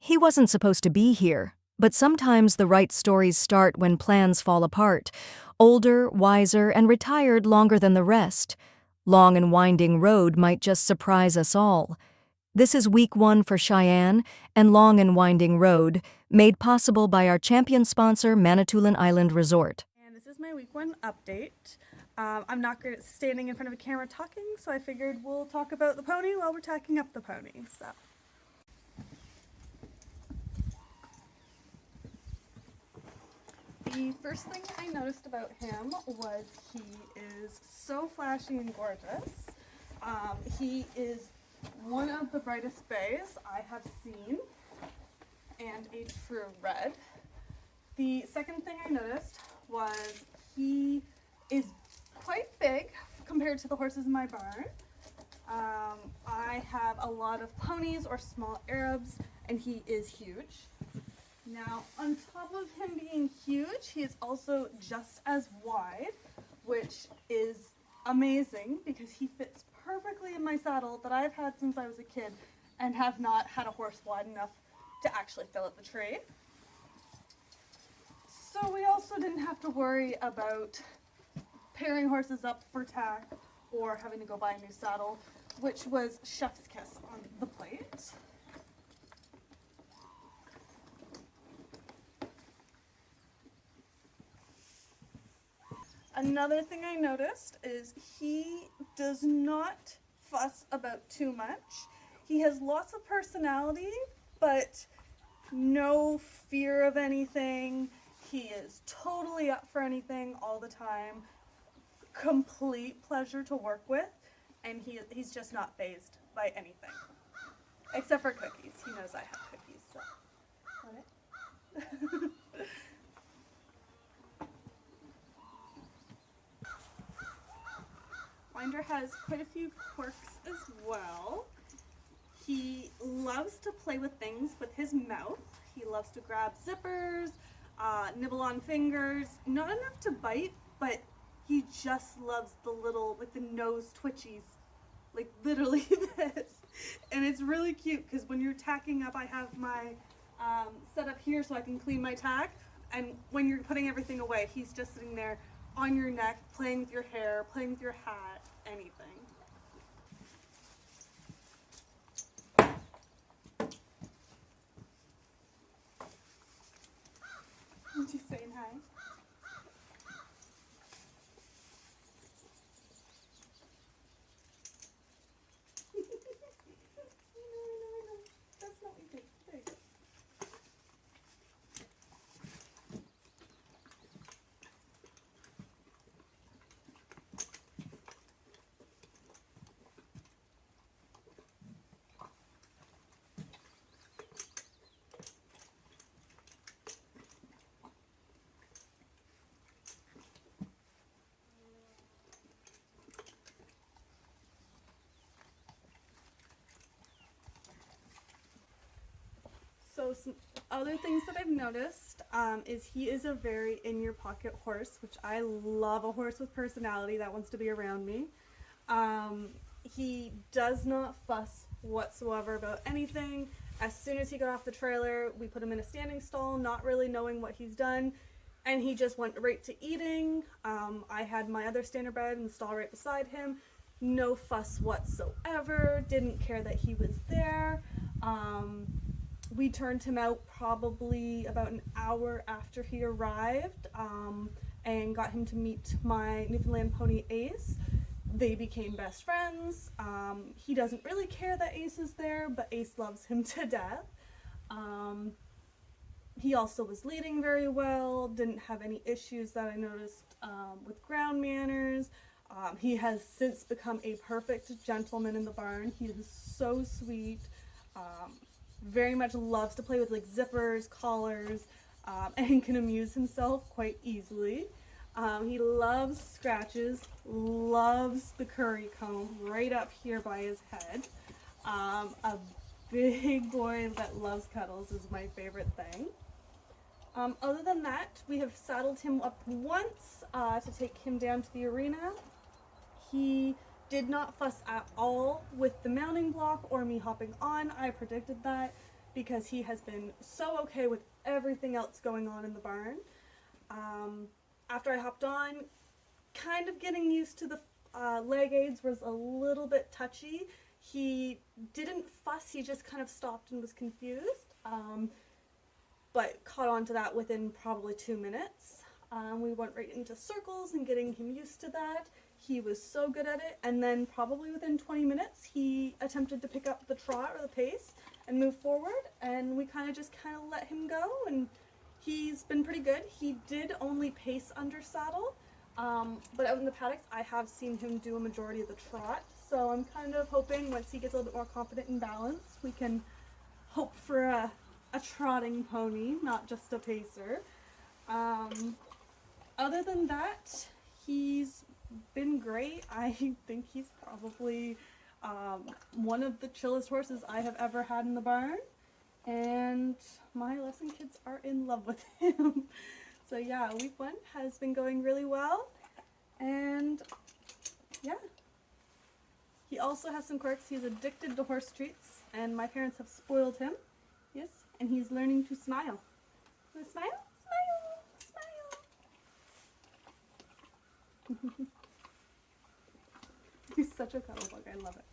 He wasn't supposed to be here, but sometimes the right stories start when plans fall apart. Older, wiser, and retired longer than the rest. Long and Winding Road might just surprise us all. This is week 1 for Shyanne and Long and Winding Road, made possible by our champion sponsor, Manitoulin Island Resort. And this is my week 1 update. I'm not good at standing in front of a camera talking, so I figured we'll talk about the pony while we're tacking up the pony. The first thing I noticed about him was he is so flashy and gorgeous. He is one of the brightest bays I have seen, and a true red. The second thing I noticed was he is quite big compared to the horses in my barn. I have a lot of ponies or small Arabs, and he is huge. Now, on top of him being huge, he is also just as wide, which is amazing because he fits perfectly in my saddle that I've had since I was a kid and have not had a horse wide enough to actually fill up the tree. So we also didn't have to worry about pairing horses up for tack or having to go buy a new saddle, which was chef's kiss on the plate. Another thing I noticed is he does not fuss about too much. He has lots of personality, but no fear of anything. He is totally up for anything all the time. Complete pleasure to work with, and he's just not fazed by anything. Except for cookies. He knows I have cookies, so. Alright. Winder has quite a few quirks as well. He loves to play with things with his mouth. He loves to grab zippers, nibble on fingers. Not enough to bite, but he just loves the little, like the nose twitchies. Like literally this. And it's really cute because when you're tacking up, I have my set up here so I can clean my tack. And when you're putting everything away, he's just sitting there on your neck, playing with your hair, playing with your hat, anything. She's saying hi. I know. That's not what you do. There you go. So some other things that I've noticed is he is a very in-your-pocket horse, which I love a horse with personality that wants to be around me. He does not fuss whatsoever about anything. As soon as he got off the trailer, we put him in a standing stall, not really knowing what he's done, and he just went right to eating. I had my other standardbred in the stall right beside him. No fuss whatsoever, didn't care that he was there. We turned him out probably about an hour after he arrived and got him to meet my Newfoundland pony Ace. They became best friends. He doesn't really care that Ace is there, but Ace loves him to death. He also was leading very well, didn't have any issues that I noticed with ground manners. He has since become a perfect gentleman in the barn. He is so sweet. Very much loves to play with like zippers, collars, and can amuse himself quite easily. He loves scratches, loves the curry comb right up here by his head. A big boy that loves cuddles is my favorite thing. Other than that, we have saddled him up once to take him down to the arena. He did not fuss at all with the mounting block or me hopping on. I predicted that. because he has been so okay with everything else going on in the barn. After I hopped on, kind of getting used to the leg aids was a little bit touchy. He didn't fuss, he just kind of stopped and was confused, but caught on to that within probably 2 minutes. We went right into circles and getting him used to that. He was so good at it, and then probably within 20 minutes he attempted to pick up the trot or the pace and move forward, and we kind of let him go, and he's been pretty good. He did only pace under saddle, but out in the paddocks I have seen him do a majority of the trot, so I'm kind of hoping once he gets a little bit more confident and balanced, we can hope for a trotting pony, not just a pacer. Other than that, he's been great. I think he's probably one of the chillest horses I have ever had in the barn, and my lesson kids are in love with him. So yeah, week 1 has been going really well, and yeah. He also has some quirks. He's addicted to horse treats, and my parents have spoiled him. Yes, and he's learning to smile. Wanna smile? Smile! Smile! He's such a cuddle bug. I love it.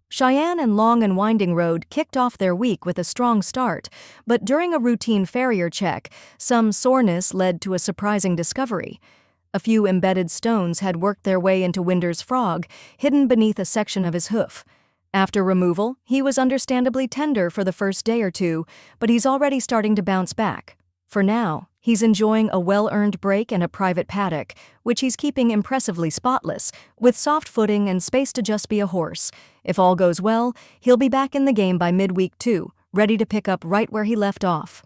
Shyanne and Longn Winding Road kicked off their week with a strong start, but during a routine farrier check, some soreness led to a surprising discovery. A few embedded stones had worked their way into Winder's frog, hidden beneath a section of his hoof. After removal, he was understandably tender for the first day or two, but he's already starting to bounce back. For now, he's enjoying a well-earned break and a private paddock, which he's keeping impressively spotless, with soft footing and space to just be a horse. If all goes well, he'll be back in the game by midweek 2, ready to pick up right where he left off.